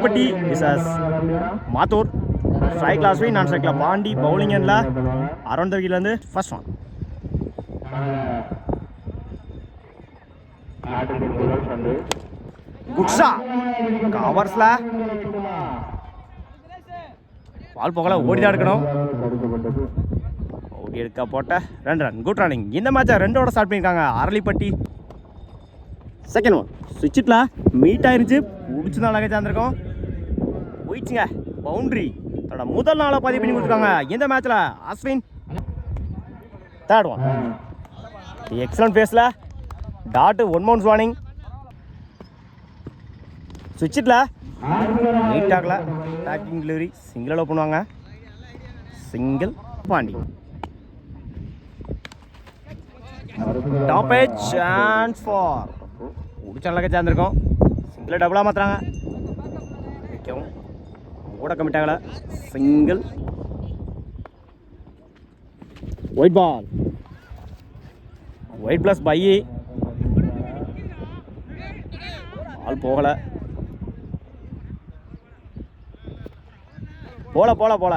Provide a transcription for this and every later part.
பட்டி விசஸ் Mathur. Strike last week நான் ஸ்ட்ரைக்கில் பாண்டி பவுலிங் எண்ணில் அரௌண்ட் த விக்கெட்லேருந்து ஃபர்ஸ்ட் ஒன். குட்ஸா கவர்ஸில் பால் போகல, ஓடி தான் எடுக்கணும். ஓடி எடுக்க போட்ட 2 ரன். Good running. இந்த மேட்சை 2 ஸ்டார்ட் பண்ணியிருக்காங்க அரளிப்பட்டி. செகண்ட் ஒன் சுவிட்சில் மீட் ஆயிருச்சு, பிடிச்சி தான் அழகாக சேர்ந்துருக்கோம். போயிடுச்சுங்க பவுண்ட்ரி. தன்னோட முதல் நாளை பதிவு பண்ணி கொடுத்துருக்காங்க இந்த மேட்ச்சில் அஸ்வின். தேர்ட் ஒன் எக்ஸலன்ட் பேஸில் டாட்டு 1 பவுன்ஸ் வார்னிங். சுவிட்சில் மீட் ஆகல, டேக்கிங் டெலிவரி சிங்கிள் அலோ பண்ணுவாங்க. Single Pandi. Top edge chance for பிடிச்ச அழகாக சேர்ந்துருக்கோம். சிங்கிள் டபுளாக மாற்றுறாங்க. வைக்கவும் ஓட கமிட் ஆகலை. Single. Wide ball. Wide plus bye. Ball போகலை. போல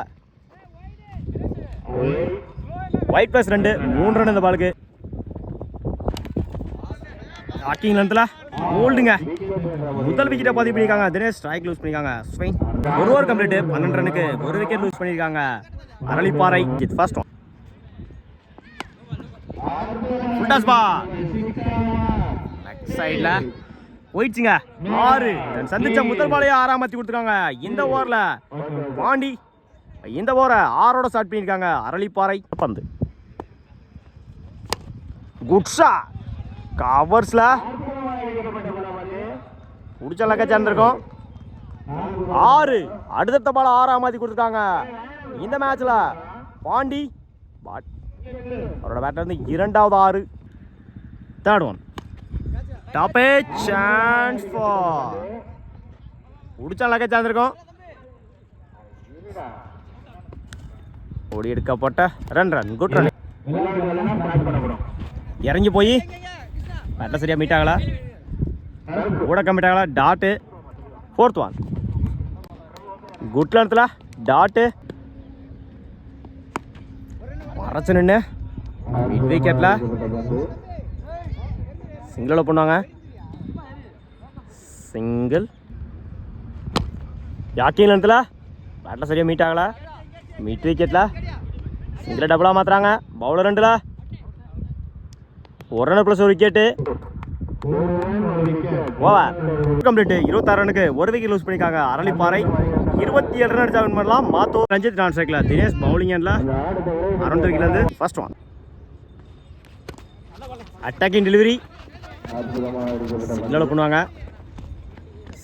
ஒயிட் ப்ளஸ் 2 3 ரன் இந்த பாலுக்கு. டாக்கிங் லென்த்தில் ஓல்டுங்க. முதல் விக்கெட்டை பதிவு பண்ணியிருக்காங்க தினேஷ். ஸ்ட்ரைக் லூஸ் பண்ணியிருக்காங்க ஸ்விங். ஒரு ஓவர் கம்ப்ளீட் 12 ரனுக்கு 1 விக்கெட் லூஸ் பண்ணியிருக்காங்க Aralipparai. First one full toss ball back சைடில் போயிடுச்சுங்க. 6 சந்திச்ச முதல் பாலையே 6 மாற்றி கொடுத்துருக்காங்க இந்த ஓவரில் பாண்டி. இந்த ஓவரை 6 ஸ்டார்ட் பண்ணியிருக்காங்க அரளிப்பாறை. பந்து குட்ஸா கவர்ஸில் பிடிச்ச லக்க சேர்ந்துருக்கோம். 6 அடுத்த பாலை 6 மாற்றி கொடுத்துருக்காங்க இந்த மேட்ச்சில் பாண்டி. அவரோட பேட்டர் வந்து 2வது 6. Third one tap edge chance for பிடிச்ச லக்க சேர்ந்துருக்கோம். ஓடி எடுக்கப்பட்ட 2 ரன். Good run. இறங்கி போய் பேட்டில் சரியாக மீட் ஆகலை, கூட கம்மிட் ஆகலை. டாட்டு. ஃபோர்த் ஒன் குட் லென்த்தில் டாட்டு மறைச்சு நின்று மிட் விக்கெட்டில் சிங்கிள் பண்ணுவாங்க. சிங்கிள். யாக்கிங் லென்த்தில் பேட்டில் சரியாக மீட் ஆகலை, மிட் விக்கெட்டில் சிங்கிள் டபுளாக மாற்றுறாங்க. பவுலர் 2ல் 1 run plus 1 wicket. Over complete. 26 ரனுக்கு 1 விக்கெட் லூஸ் பண்ணியிருக்காங்க அரளிப்பாறை. 27 ரன் அடிச்சா வின் பண்ணலாம் மாத்தூர். ரஞ்சித் நான் ஸ்ட்ரைக்கில் தினேஷ் பவுலிங் எண்ணில் அரௌண்ட் விக்கெட்லேருந்து first one. Attacking delivery single பண்ணுவாங்க.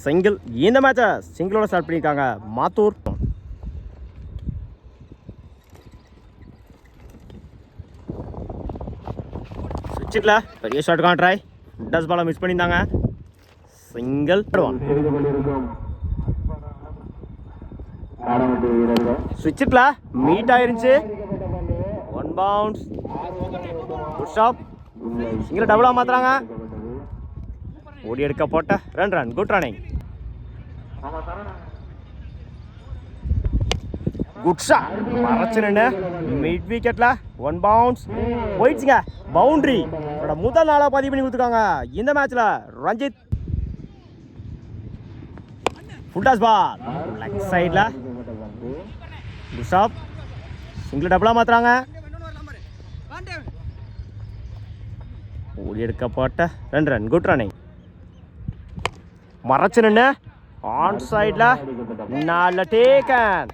சிங்கிள். இந்த மேட்சை சிங்கிளோட ஸ்டார்ட் பண்ணியிருக்காங்க மாத்தூர். சுவிட்சில் பெரிய ஷாட் ட்ரை. டஸ் பாலை மிஸ் பண்ணியிருந்தாங்க. சிங்கிள். சுவிட்சில் மீட் ஆயிருந்துச்சு. 1 பவுன்ஸ். Good stop. சிங்கிள் டபுளாக மாற்றுறாங்க. ஓடி எடுக்க போட்ட 2 run. Good running. Good shot மறைச்சு நின்று மிட் விக்கெட்டில் 1 பவுன்ஸ். போயிடுச்சுங்க பவுண்ட்ரி. முதல் நாளாக பதிவு பண்ணி கொடுத்துருக்காங்க இந்த மேட்ச்சில் Ranjith. Full toss ball leg சைடில் குட் ஸ்டாப். சிங்கிள் டபுளாக மாற்றுறாங்க. ஓடி எடுக்கப்பட்ட 2 ரன். Good running. மறைச்சு நின்று ஆன் சைடில் நல்ல டேக்கன்.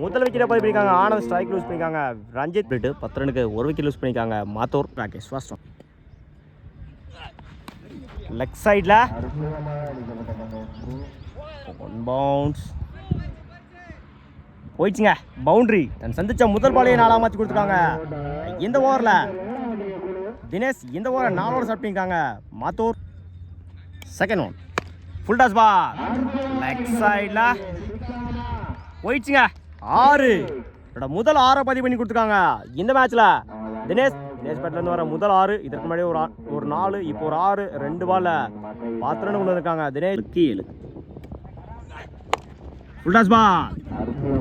முதல் விக்கெட்டை பதிவு பண்ணியிருக்காங்க ஆனந்த். ஸ்ட்ரைக் லூஸ் பண்ணியிருக்காங்க ரஞ்சித். 10 ரனுக்கு 1 விக்கெட் லூஸ் பண்ணியிருக்காங்க Mathur. Rakesh first one leg சைடில் 1 பவுன்ஸ். போயிடுச்சுங்க பவுண்ட்ரி. தன் சந்திச்ச முதல் பாலையை 4 மாற்றி கொடுத்துருக்காங்க இந்த ஓவரில் தினேஷ். இந்த ஓவரை 4 ஸ்டார்ட் பண்ணியிருக்காங்க Mathur. Second one full toss ball leg சைடில் போயிடுச்சுங்க. 6 முதல் 6 பதிவு பண்ணி கொடுத்துருக்காங்க இந்த மேட்ச்சில் தினேஷ். தினேஷ் பேட்லேருந்து வர முதல் 6. இதற்கு முன்னாடி ஒரு 4, இப்போ ஒரு 6. 2 பாலில் 10 ரன் கொண்டு வந்திருக்காங்க Dinesh. 7 full toss ball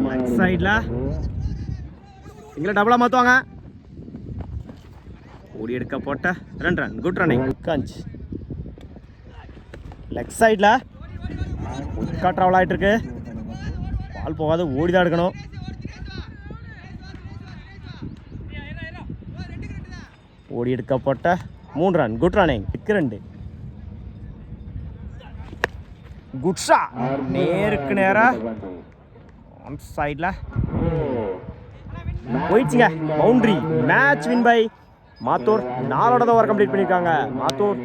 leg சைடில் சிங்கிளை டபுளாக மாற்றுவாங்க. ஓடி எடுக்க போட்ட 2 ரன். Good running. கஞ்ச் லெக் சைடில் உட்கா ட்ராவல் ஆகிட்டு இருக்கு. பால் போகாது, ஓடி தான் எடுக்கணும். ஓடி எடுக்க போட்ட 3 run. Good running. 2 good shot. நேருக்கு நேராக ஆன் சைடில் போயிடுச்சுங்க. Boundary. Match win by Mathur. 4 over complete பண்ணியிருக்காங்க மாத்தூர்.